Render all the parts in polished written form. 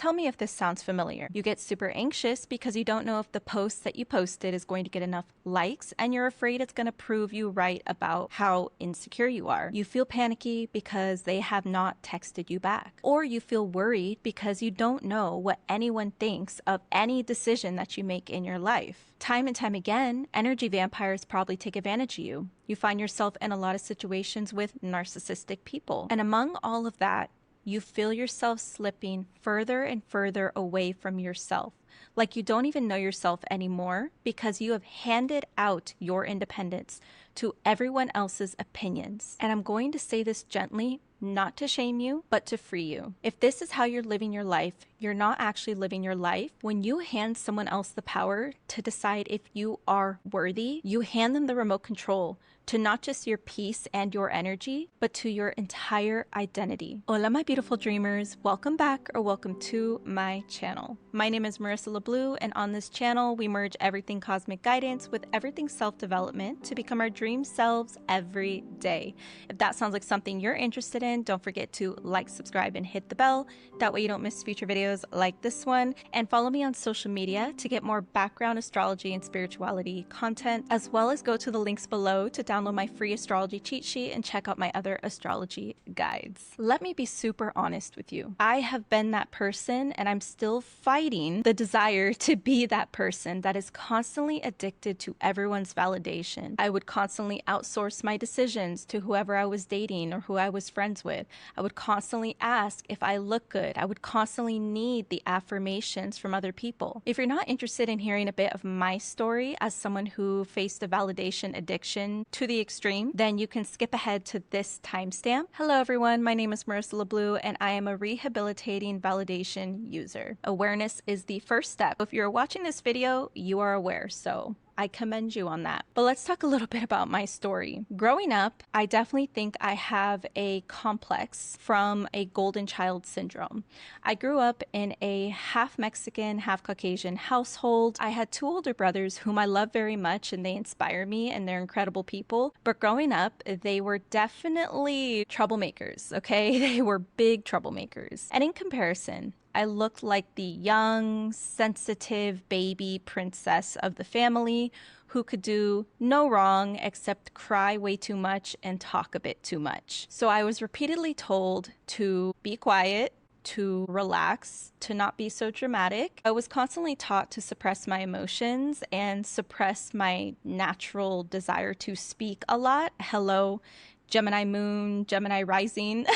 Tell me if this sounds familiar. You get super anxious because you don't know if the post that you posted is going to get enough likes, and you're afraid it's going to prove you right about how insecure you are. You feel panicky because they have not texted you back. Or you feel worried because you don't know what anyone thinks of any decision that you make in your life. Time and time again, energy vampires probably take advantage of you. You find yourself in a lot of situations with narcissistic people. And among all of that, you feel yourself slipping further and further away from yourself. Like you don't even know yourself anymore because you have handed out your independence to everyone else's opinions. And I'm going to say this gently, not to shame you, but to free you. If this is how you're living your life, you're not actually living your life. When you hand someone else the power to decide if you are worthy, you hand them the remote control to not just your peace and your energy, but to your entire identity. Hola, my beautiful dreamers. Welcome back or welcome to my channel. My name is Marisa LaBlue, and on this channel, we merge everything cosmic guidance with everything self-development to become our dream selves every day. If that sounds like something you're interested in, don't forget to like, subscribe, and hit the bell. That way you don't miss future videos like this one. And follow me on social media to get more background astrology and spirituality content, as well as go to the links below to download my free astrology cheat sheet and check out my other astrology guides. Let me be super honest with you. I have been that person, and I'm still fighting the desire to be that person that is constantly addicted to everyone's validation. I would constantly outsource my decisions to whoever I was dating or who I was friends with. I would constantly ask if I look good. I would constantly need the affirmations from other people. If you're not interested in hearing a bit of my story as someone who faced a validation addiction to the extreme, then you can skip ahead to this timestamp. Hello everyone, my name is Marisa LaBlue, and I am a rehabilitating validation user. Awareness is the first step. If you're watching this video, you are aware, so I commend you on that. But let's talk a little bit about my story. Growing up, I definitely think I have a complex from a golden child syndrome. I grew up in a half Mexican, half Caucasian household. I had two older brothers whom I love very much, and they inspire me, and they're incredible people. But growing up, they were definitely troublemakers, okay? They were big troublemakers. And in comparison, I looked like the young, sensitive baby princess of the family who could do no wrong except cry way too much and talk a bit too much. So I was repeatedly told to be quiet, to relax, to not be so dramatic. I was constantly taught to suppress my emotions and suppress my natural desire to speak a lot. Hello, Gemini moon, Gemini rising.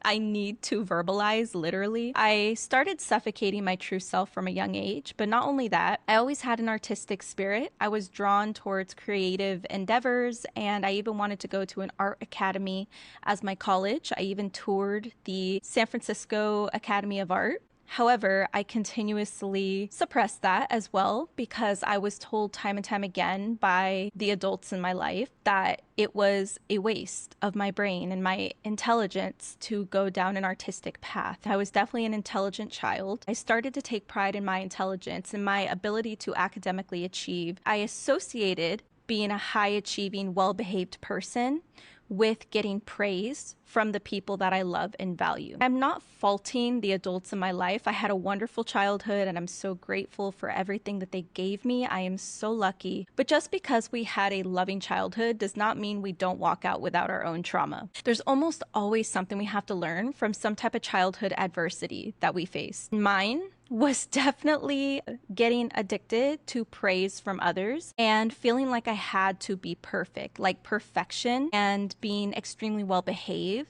I need to verbalize, literally. I started suffocating my true self from a young age, but not only that, I always had an artistic spirit. I was drawn towards creative endeavors, and I even wanted to go to an art academy as my college. I even toured the San Francisco Academy of Art. However, I continuously suppressed that as well because I was told time and time again by the adults in my life that it was a waste of my brain and my intelligence to go down an artistic path. I was definitely an intelligent child. I started to take pride in my intelligence and my ability to academically achieve. I associated being a high-achieving, well-behaved person with getting praise from the people that I love and value. I'm not faulting the adults in my life. I had a wonderful childhood, and I'm so grateful for everything that they gave me. I am so lucky. But just because we had a loving childhood does not mean we don't walk out without our own trauma. There's almost always something we have to learn from some type of childhood adversity that we face. Mine was definitely getting addicted to praise from others and feeling like I had to be perfect, like perfection and being extremely well behaved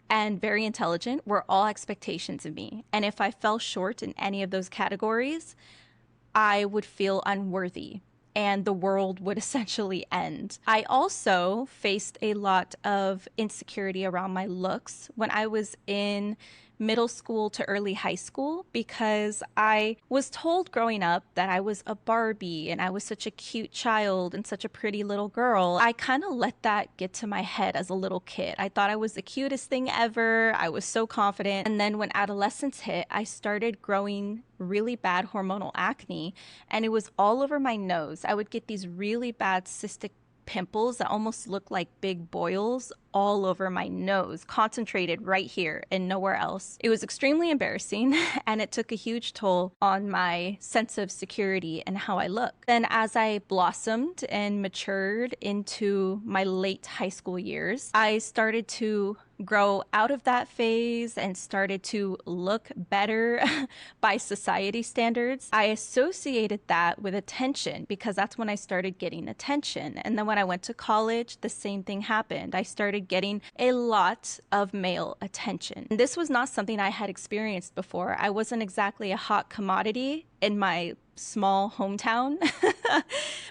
and very intelligent were all expectations of me. And if I fell short in any of those categories, I would feel unworthy and the world would essentially end. I also faced a lot of insecurity around my looks when I was in middle school to early high school because I was told growing up that I was a Barbie and I was such a cute child and such a pretty little girl. I kind of let that get to my head as a little kid. I thought I was the cutest thing ever. I was so confident. And then when adolescence hit, I started growing really bad hormonal acne, and it was all over my nose. I would get these really bad cystic pimples that almost looked like big boils all over my nose, concentrated right here and nowhere else. It was extremely embarrassing and it took a huge toll on my sense of security and how I look. Then as I blossomed and matured into my late high school years, I started to grow out of that phase and started to look better by society standards. I associated that with attention because that's when I started getting attention. And then when I went to college, the same thing happened. I started getting a lot of male attention. And this was not something I had experienced before. I wasn't exactly a hot commodity in my small hometown,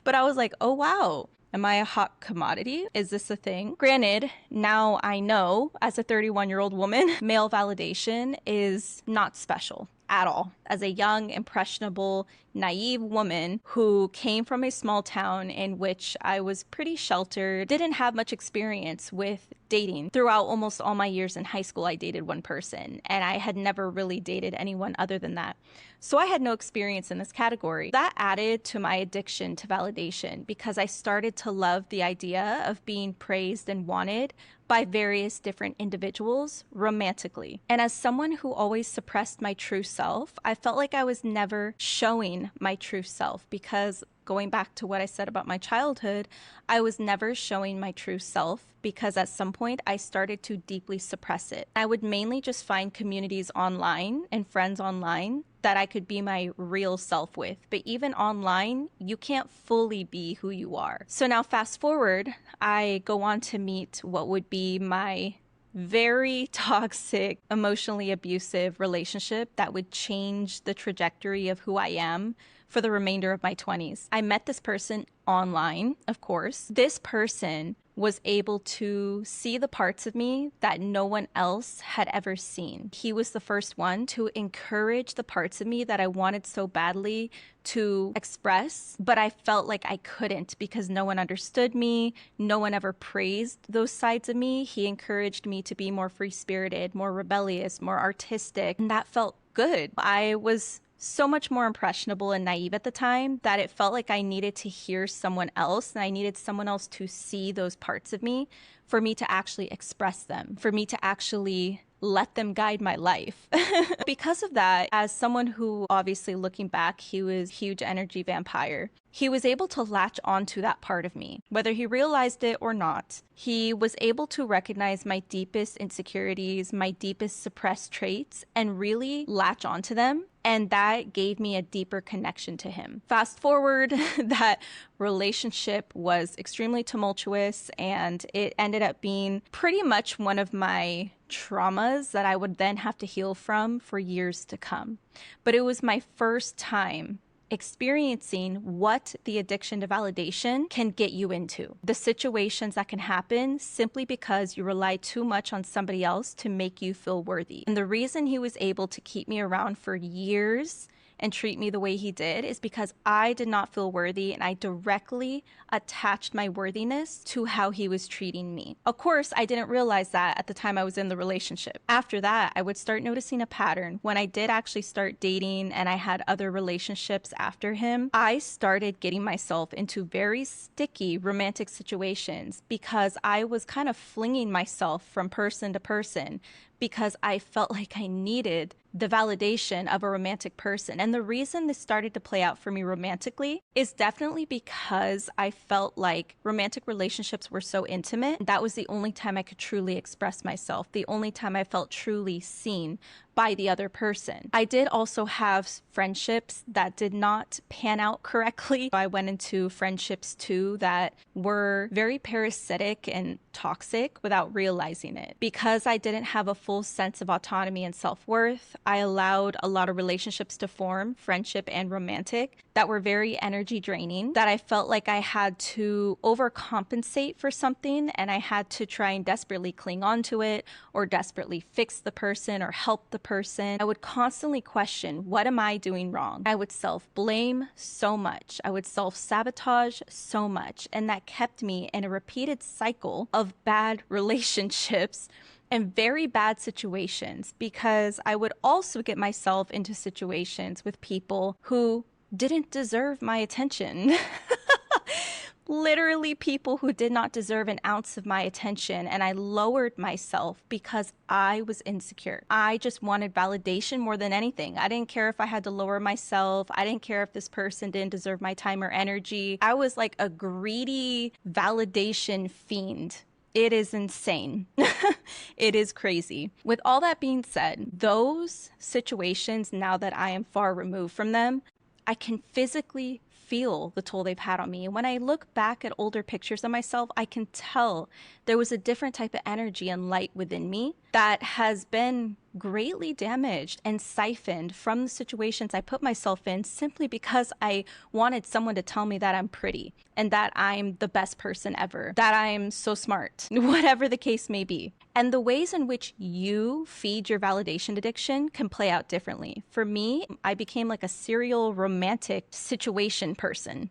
but I was like, oh wow. Am I a hot commodity? Is this a thing? Granted, now I know as a 31-year-old woman, male validation is not special at all. As a young, impressionable, naive woman who came from a small town in which I was pretty sheltered, didn't have much experience with dating. Throughout almost all my years in high school, I dated one person, and I had never really dated anyone other than that. So I had no experience in this category. That added to my addiction to validation because I started to love the idea of being praised and wanted by various different individuals romantically. And as someone who always suppressed my true self, I felt like I was never showing my true self because going back to what I said about my childhood, I was never showing my true self because at some point I started to deeply suppress it. I would mainly just find communities online and friends online that I could be my real self with. But even online, you can't fully be who you are. So now fast forward, I go on to meet what would be my very toxic, emotionally abusive relationship that would change the trajectory of who I am for the remainder of my 20s. I met this person online, of course. This person was able to see the parts of me that no one else had ever seen. He was the first one to encourage the parts of me that I wanted so badly to express, but I felt like I couldn't because no one understood me. No one ever praised those sides of me. He encouraged me to be more free-spirited, more rebellious, more artistic, and that felt good. I was so much more impressionable and naive at the time that it felt like I needed to hear someone else and I needed someone else to see those parts of me for me to actually express them, for me to actually let them guide my life. Because of that, as someone who obviously looking back, he was a huge energy vampire, he was able to latch onto that part of me, whether he realized it or not. He was able to recognize my deepest insecurities, my deepest suppressed traits, and really latch onto them. And that gave me a deeper connection to him. Fast forward, that relationship was extremely tumultuous and it ended up being pretty much one of my traumas that I would then have to heal from for years to come. But it was my first time experiencing what the addiction to validation can get you into. The situations that can happen simply because you rely too much on somebody else to make you feel worthy. And the reason he was able to keep me around for years and treat me the way he did is because I did not feel worthy and I directly attached my worthiness to how he was treating me. Of course, I didn't realize that at the time I was in the relationship. After that, I would start noticing a pattern. When I did actually start dating and I had other relationships after him, I started getting myself into very sticky romantic situations because I was kind of flinging myself from person to person because I felt like I needed the validation of a romantic person. And the reason this started to play out for me romantically is definitely because I felt like romantic relationships were so intimate. That was the only time I could truly express myself, the only time I felt truly seen by the other person. I did also have friendships that did not pan out correctly. I went into friendships too that were very parasitic and toxic without realizing it. Because I didn't have a full sense of autonomy and self-worth, I allowed a lot of relationships to form, friendship and romantic, that were very energy draining, that I felt like I had to overcompensate for something and I had to try and desperately cling on to it or desperately fix the person or help the person. I would constantly question, what am I doing wrong? I would self-blame so much. I would self-sabotage so much. And that kept me in a repeated cycle of bad relationships and very bad situations because I would also get myself into situations with people who didn't deserve my attention. literally people who did not deserve an ounce of my attention, and I lowered myself because I was insecure. I just wanted validation more than anything. I didn't care if I had to lower myself. I didn't care if this person didn't deserve my time or energy. I was like a greedy validation fiend. It is insane. It is crazy. With all that being said, those situations, now that I am far removed from them, I can physically feel the toll they've had on me. And when I look back at older pictures of myself, I can tell there was a different type of energy and light within me that has been greatly damaged and siphoned from the situations I put myself in simply because I wanted someone to tell me that I'm pretty and that I'm the best person ever, that I'm so smart, whatever the case may be. And the ways in which you feed your validation addiction can play out differently. For me, I became like a serial romantic situation person.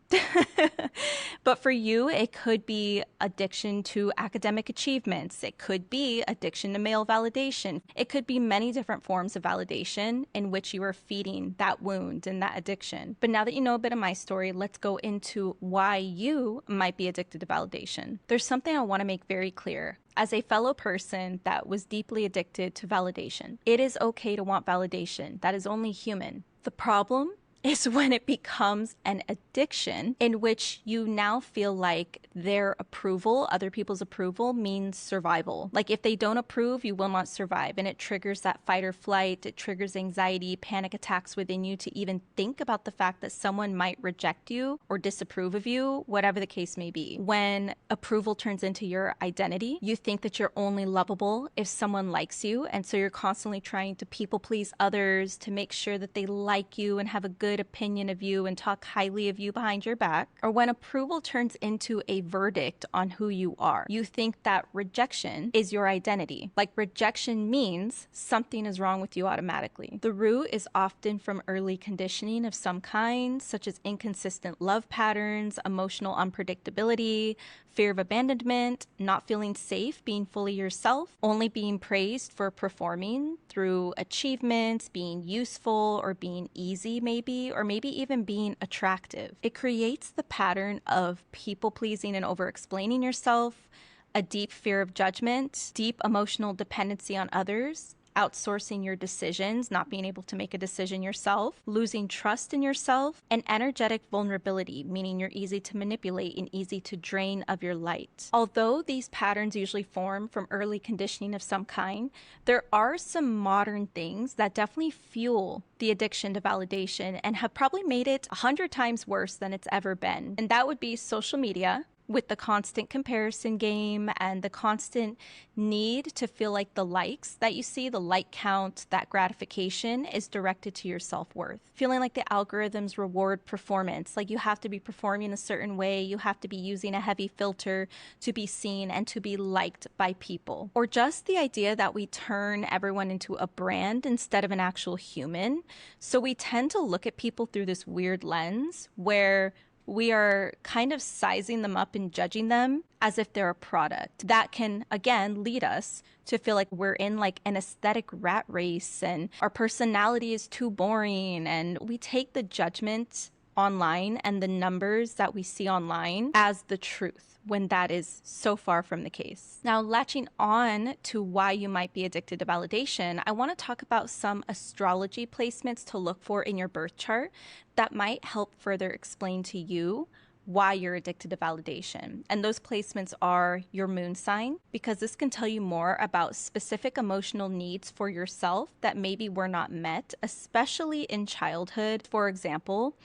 But for you, it could be addiction to academic achievements. It could be addiction to male validation. It could be many different forms of validation in which you are feeding that wound and that addiction. But now that you know a bit of my story, let's go into why you might be addicted to validation. There's something I want to make very clear. As a fellow person that was deeply addicted to validation, it is okay to want validation. That is only human. The problem is when it becomes an addiction in which you now feel like their approval, other people's approval, means survival. Like if they don't approve, you will not survive. And it triggers that fight or flight. It triggers anxiety, panic attacks within you to even think about the fact that someone might reject you or disapprove of you, whatever the case may be. When approval turns into your identity, you think that you're only lovable if someone likes you. And so you're constantly trying to people please others to make sure that they like you and have a good opinion of you and talk highly of you behind your back. Or when approval turns into a verdict on who you are, you think that rejection is your identity. Like rejection means something is wrong with you automatically. The root is often from early conditioning of some kind, such as inconsistent love patterns, emotional unpredictability, fear of abandonment, not feeling safe being fully yourself, only being praised for performing through achievements, being useful or being easy maybe, or maybe even being attractive. It creates the pattern of people pleasing and over-explaining yourself, a deep fear of judgment, deep emotional dependency on others, outsourcing your decisions, not being able to make a decision yourself, losing trust in yourself, and energetic vulnerability, meaning you're easy to manipulate and easy to drain of your light. Although these patterns usually form from early conditioning of some kind, there are some modern things that definitely fuel the addiction to validation and have probably made it 100 times worse than it's ever been. And that would be social media, with the constant comparison game and the constant need to feel like the likes that you see, the like count, that gratification is directed to your self-worth. Feeling like the algorithms reward performance, like you have to be performing a certain way, you have to be using a heavy filter to be seen and to be liked by people. Or just the idea that we turn everyone into a brand instead of an actual human. So we tend to look at people through this weird lens where we are kind of sizing them up and judging them as if they're a product. That can, again, lead us to feel like we're in like an aesthetic rat race and our personality is too boring. And we take the judgment online and the numbers that we see online as the truth, when that is so far from the case. Now, latching on to why you might be addicted to validation, I want to talk about some astrology placements to look for in your birth chart that might help further explain to you why you're addicted to validation. And those placements are your moon sign, because this can tell you more about specific emotional needs for yourself that maybe were not met, especially in childhood. For example,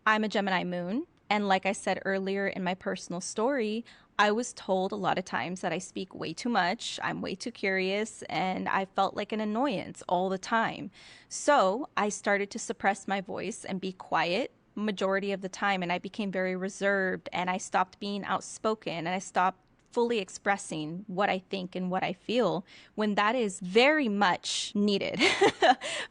I'm a Gemini moon. And like I said earlier in my personal story, I was told a lot of times that I speak way too much, I'm way too curious, and I felt like an annoyance all the time. So I started to suppress my voice and be quiet majority of the time, and I became very reserved, and I stopped being outspoken, and I stopped fully expressing what I think and what I feel, when that is very much needed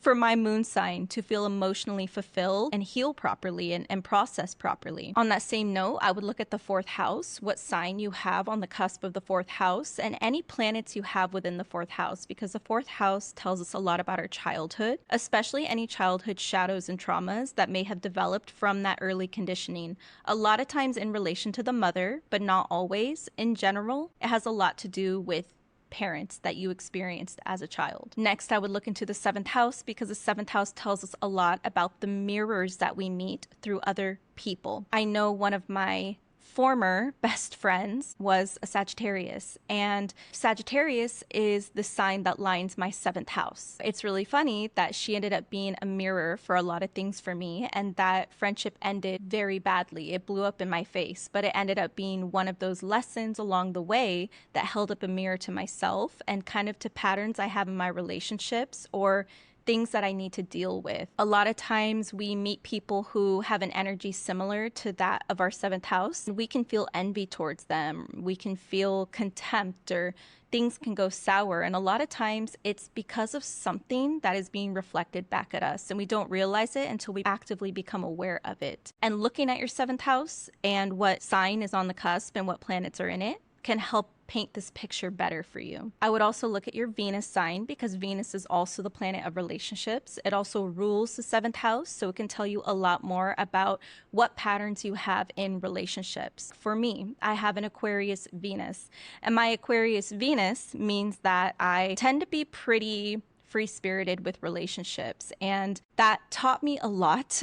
for my moon sign to feel emotionally fulfilled and heal properly and process properly. On that same note, I would look at the fourth house, what sign you have on the cusp of the fourth house, and any planets you have within the fourth house, because the fourth house tells us a lot about our childhood, especially any childhood shadows and traumas that may have developed from that early conditioning. A lot of times in relation to the mother, but not always. In general, it has a lot to do with parents that you experienced as a child. Next, I would look into the seventh house, because the seventh house tells us a lot about the mirrors that we meet through other people. I know one of my former best friends was a Sagittarius, and Sagittarius is the sign that lines my seventh house. It's really funny that she ended up being a mirror for a lot of things for me, and that friendship ended very badly. It blew up in my face, but it ended up being one of those lessons along the way that held up a mirror to myself and kind of to patterns I have in my relationships or things that I need to deal with. A lot of times we meet people who have an energy similar to that of our seventh house. We can feel envy towards them. We can feel contempt, or things can go sour. And a lot of times it's because of something that is being reflected back at us, and we don't realize it until we actively become aware of it. And looking at your seventh house and what sign is on the cusp and what planets are in it can help paint this picture better for you. I would also look at your Venus sign, because Venus is also the planet of relationships. It also rules the seventh house, so it can tell you a lot more about what patterns you have in relationships. For me, I have an Aquarius Venus, and my Aquarius Venus means that I tend to be pretty free-spirited with relationships, and that taught me a lot.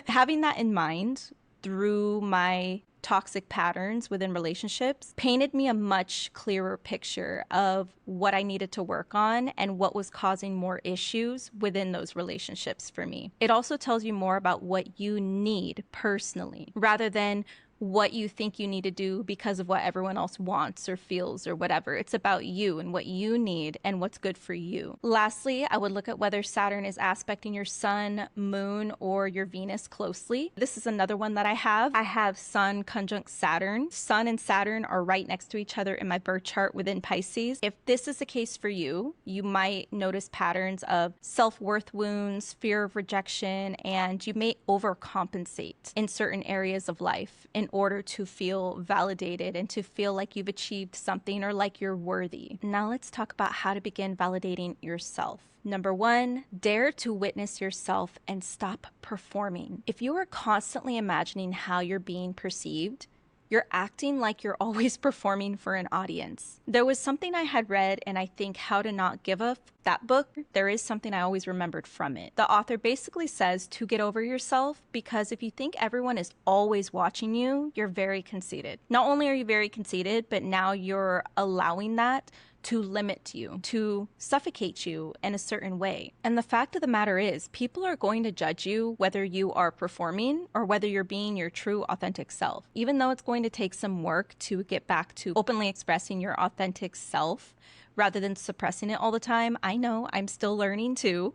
Having that in mind through my toxic patterns within relationships painted me a much clearer picture of what I needed to work on and what was causing more issues within those relationships for me. It also tells you more about what you need personally, rather than what you think you need to do because of what everyone else wants or feels or whatever. It's about you and what you need and what's good for you. Lastly, I would look at whether Saturn is aspecting your sun, moon, or your Venus closely. This is another one that I have. I have Sun conjunct Saturn. Sun and Saturn are right next to each other in my birth chart within Pisces. If this is the case for you, you might notice patterns of self-worth wounds, fear of rejection, and you may overcompensate in certain areas of life in order to feel validated and to feel like you've achieved something or like you're worthy. Now let's talk about how to begin validating yourself. Number one, dare to witness yourself and stop performing. If you are constantly imagining how you're being perceived, you're acting like you're always performing for an audience. There was something I had read, and I think How to Not Give a that book, there is something I always remembered from it. The author basically says to get over yourself, because if you think everyone is always watching you, you're very conceited. Not only are you very conceited, but now you're allowing that to limit you, to suffocate you in a certain way. And the fact of the matter is, people are going to judge you whether you are performing or whether you're being your true authentic self. Even though it's going to take some work to get back to openly expressing your authentic self rather than suppressing it all the time. I know, I'm still learning too.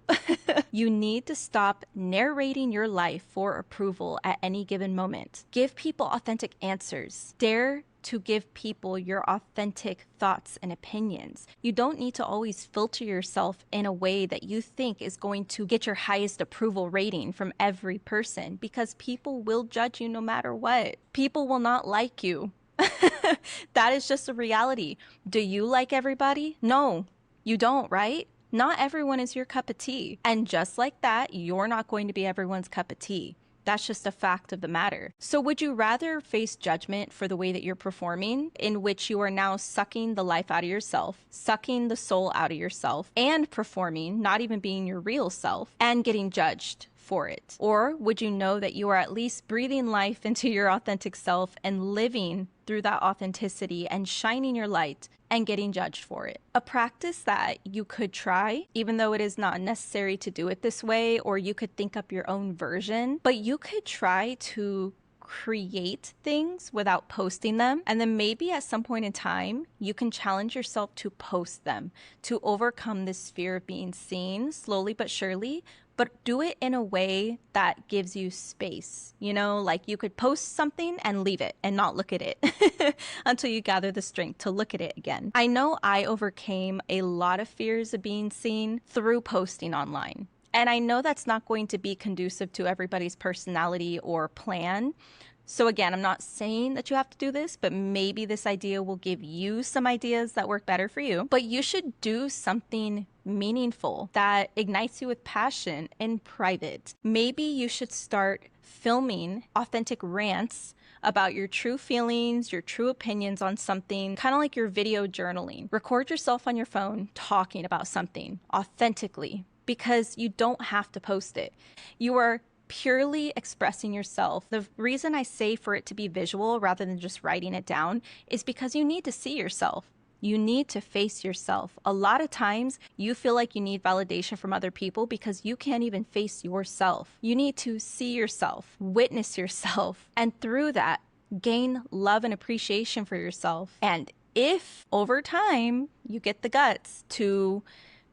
You need to stop narrating your life for approval at any given moment. Give people authentic answers. Dare to give people your authentic thoughts and opinions. You don't need to always filter yourself in a way that you think is going to get your highest approval rating from every person, because people will judge you no matter what. People will not like you. That is just a reality. Do you like everybody? No, you don't, right? Not everyone is your cup of tea. And just like that, you're not going to be everyone's cup of tea. That's just a fact of the matter. So would you rather face judgment for the way that you're performing, in which you are now sucking the life out of yourself, sucking the soul out of yourself, and performing, not even being your real self, and getting judged for it? Or would you know that you are at least breathing life into your authentic self and living through that authenticity and shining your light and getting judged for it? A practice that you could try, even though it is not necessary to do it this way, or you could think up your own version, but you could try to create things without posting them. And then maybe at some point in time, you can challenge yourself to post them, to overcome this fear of being seen slowly but surely, but do it in a way that gives you space. You know, like you could post something and leave it and not look at it until you gather the strength to look at it again. I know I overcame a lot of fears of being seen through posting online. And I know that's not going to be conducive to everybody's personality or plan. So again, I'm not saying that you have to do this, but maybe this idea will give you some ideas that work better for you. But you should do something meaningful that ignites you with passion in private. Maybe you should start filming authentic rants about your true feelings, your true opinions on something, kind of like your video journaling. Record yourself on your phone talking about something authentically, because you don't have to post it. You are purely expressing yourself. The reason I say for it to be visual rather than just writing it down is because you need to see yourself. You need to face yourself. A lot of times you feel like you need validation from other people because you can't even face yourself. You need to see yourself, witness yourself, and through that, gain love and appreciation for yourself. And if over time you get the guts to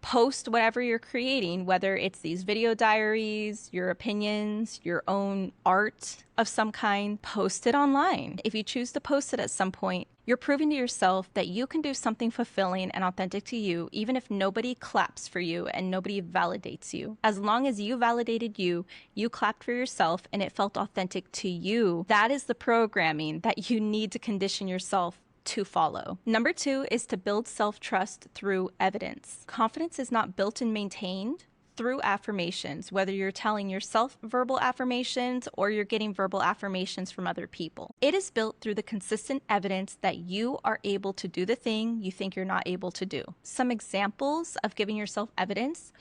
post whatever you're creating, whether it's these video diaries, your opinions, your own art of some kind, post it online. If you choose to post it at some point, you're proving to yourself that you can do something fulfilling and authentic to you, even if nobody claps for you and nobody validates you. As long as you validated you, you clapped for yourself, and it felt authentic to you, that is the programming that you need to condition yourself to follow. Number 2 is to build self-trust through evidence. Confidence is not built and maintained through affirmations, whether you're telling yourself verbal affirmations or you're getting verbal affirmations from other people. It is built through the consistent evidence that you are able to do the thing you think you're not able to do. Some examples of giving yourself evidence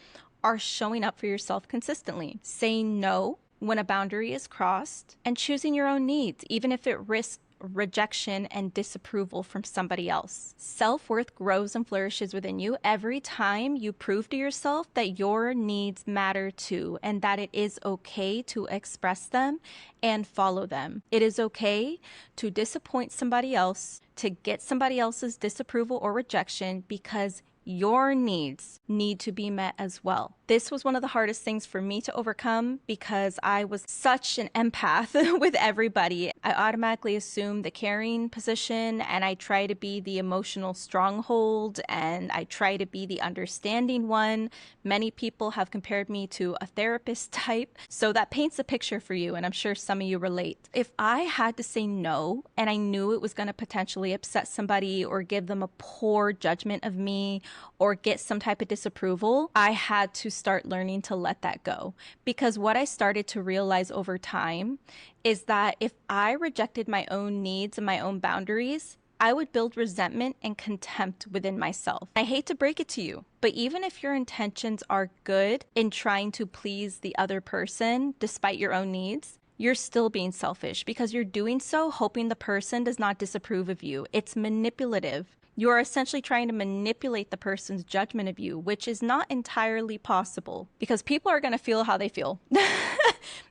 are showing up for yourself consistently, saying no when a boundary is crossed, and choosing your own needs, even if it risks rejection and disapproval from somebody else. Self-worth grows and flourishes within you every time you prove to yourself that your needs matter too, and that it is okay to express them and follow them. It is okay to disappoint somebody else, to get somebody else's disapproval or rejection, because your needs need to be met as well. This was one of the hardest things for me to overcome because I was such an empath with everybody. I automatically assumed the caring position, and I try to be the emotional stronghold, and I try to be the understanding one. Many people have compared me to a therapist type, so that paints a picture for you, and I'm sure some of you relate. If I had to say no and I knew it was going to potentially upset somebody or give them a poor judgment of me or get some type of disapproval, I had to start learning to let that go. Because what I started to realize over time is that if I rejected my own needs and my own boundaries, I would build resentment and contempt within myself. I hate to break it to you, but even if your intentions are good in trying to please the other person despite your own needs, you're still being selfish because you're doing so hoping the person does not disapprove of you. It's manipulative. You are essentially trying to manipulate the person's judgment of you, which is not entirely possible because people are going to feel how they feel.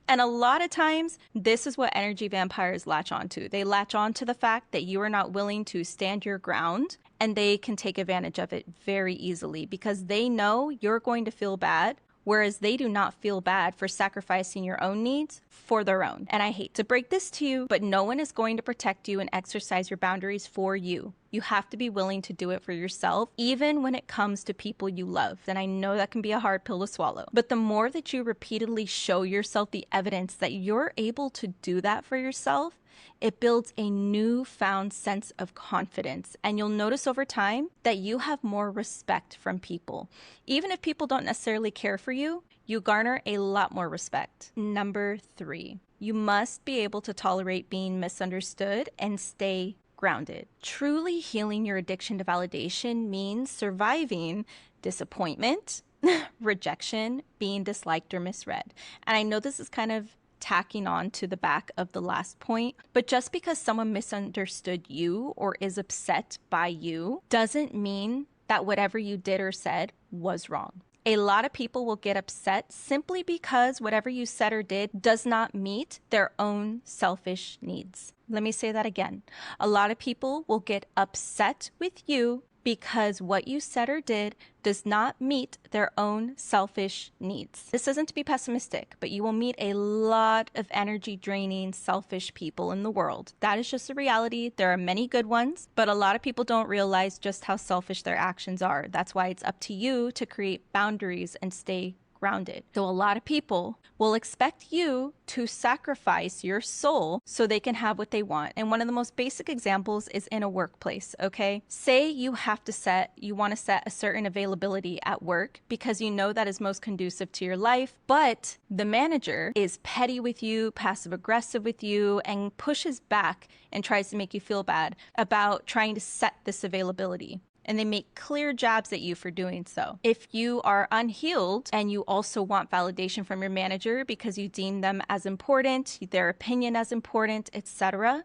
And a lot of times, this is what energy vampires latch onto. They latch onto the fact that you are not willing to stand your ground, and they can take advantage of it very easily because they know you're going to feel bad, whereas they do not feel bad for sacrificing your own needs for their own. And I hate to break this to you, but no one is going to protect you and exercise your boundaries for you. You have to be willing to do it for yourself, even when it comes to people you love. And I know that can be a hard pill to swallow. But the more that you repeatedly show yourself the evidence that you're able to do that for yourself, it builds a newfound sense of confidence. And you'll notice over time that you have more respect from people. Even if people don't necessarily care for you, you garner a lot more respect. Number 3, you must be able to tolerate being misunderstood and stay grounded. Truly healing your addiction to validation means surviving disappointment, rejection, being disliked or misread. And I know this is kind of tacking on to the back of the last point, but just because someone misunderstood you or is upset by you doesn't mean that whatever you did or said was wrong. A lot of people will get upset simply because whatever you said or did does not meet their own selfish needs. Let me say that again. A lot of people will get upset with you because what you said or did does not meet their own selfish needs. This isn't to be pessimistic, but you will meet a lot of energy draining, selfish people in the world. That is just a reality. There are many good ones, but a lot of people don't realize just how selfish their actions are. That's why it's up to you to create boundaries and stay grounded. So a lot of people will expect you to sacrifice your soul so they can have what they want. And one of the most basic examples is in a workplace, okay? Say you want to set a certain availability at work because you know that is most conducive to your life, but the manager is petty with you, passive aggressive with you, and pushes back and tries to make you feel bad about trying to set this availability. And they make clear jabs at you for doing so. If you are unhealed and you also want validation from your manager because you deem them as important, their opinion as important, etc.,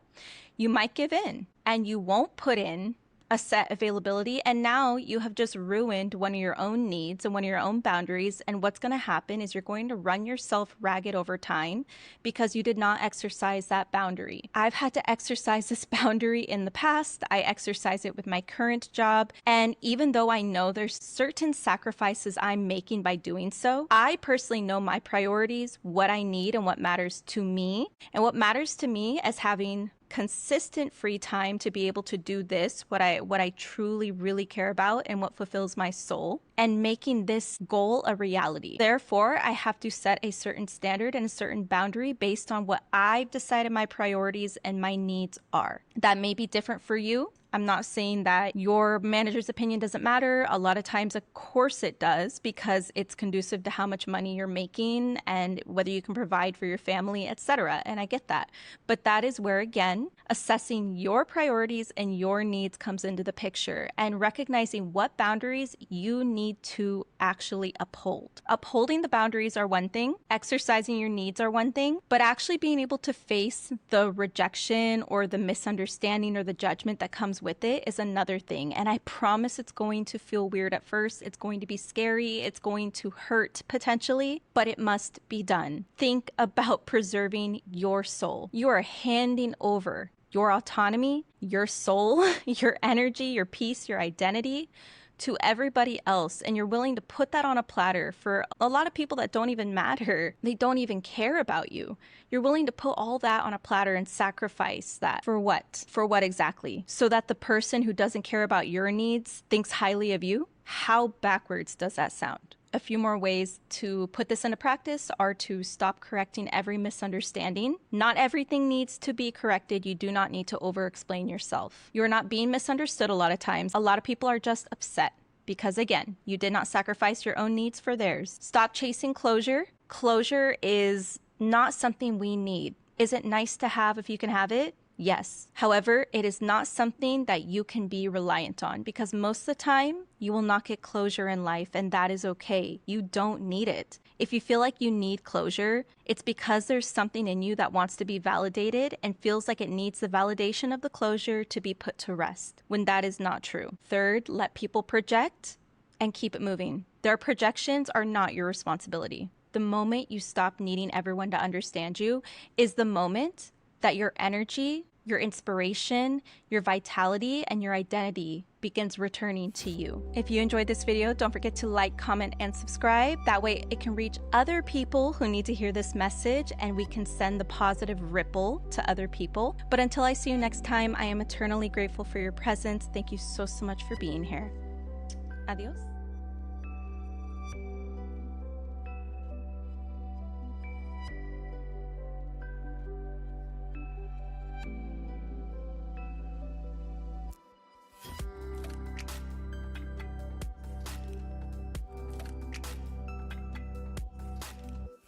you might give in and you won't put in a set availability, and now you have just ruined one of your own needs and one of your own boundaries. And what's going to happen is you're going to run yourself ragged over time because you did not exercise that boundary. I've had to exercise this boundary in the past. I exercise it with my current job, and even though I know there's certain sacrifices I'm making by doing so, I personally know my priorities, what I need, and what matters to me. And what matters to me is having consistent free time to be able to do this, what I truly really care about and what fulfills my soul, and making this goal a reality. Therefore, I have to set a certain standard and a certain boundary based on what I've decided my priorities and my needs are. That may be different for you. I'm not saying that your manager's opinion doesn't matter. A lot of times, of course it does, because it's conducive to how much money you're making and whether you can provide for your family, etc. And I get that. But that is where, again, assessing your priorities and your needs comes into the picture, and recognizing what boundaries you need to actually uphold. Upholding the boundaries are one thing, exercising your needs are one thing, but actually being able to face the rejection or the misunderstanding or the judgment that comes with it is another thing. And I promise it's going to feel weird at first. It's going to be scary. It's going to hurt potentially, but it must be done. Think about preserving your soul. You are handing over your autonomy, your soul, your energy, your peace, your identity to everybody else, and you're willing to put that on a platter for a lot of people that don't even matter. They don't even care about you. You're willing to put all that on a platter and sacrifice that for what? For what exactly? So that the person who doesn't care about your needs thinks highly of you? How backwards does that sound? A few more ways to put this into practice are to stop correcting every misunderstanding. Not everything needs to be corrected. You do not need to over-explain yourself. You're not being misunderstood a lot of times. A lot of people are just upset because, again, you did not sacrifice your own needs for theirs. Stop chasing closure. Closure is not something we need. Is it nice to have if you can have it? Yes. However, it is not something that you can be reliant on, because most of the time you will not get closure in life, and that is okay. You don't need it. If you feel like you need closure, it's because there's something in you that wants to be validated and feels like it needs the validation of the closure to be put to rest, when that is not true. Third, let people project and keep it moving. Their projections are not your responsibility. The moment you stop needing everyone to understand you is the moment that your energy, your inspiration, your vitality, and your identity begins returning to you. If you enjoyed this video, don't forget to like, comment, and subscribe. That way it can reach other people who need to hear this message, and we can send the positive ripple to other people. But until I see you next time, I am eternally grateful for your presence. Thank you so much for being here. Adios.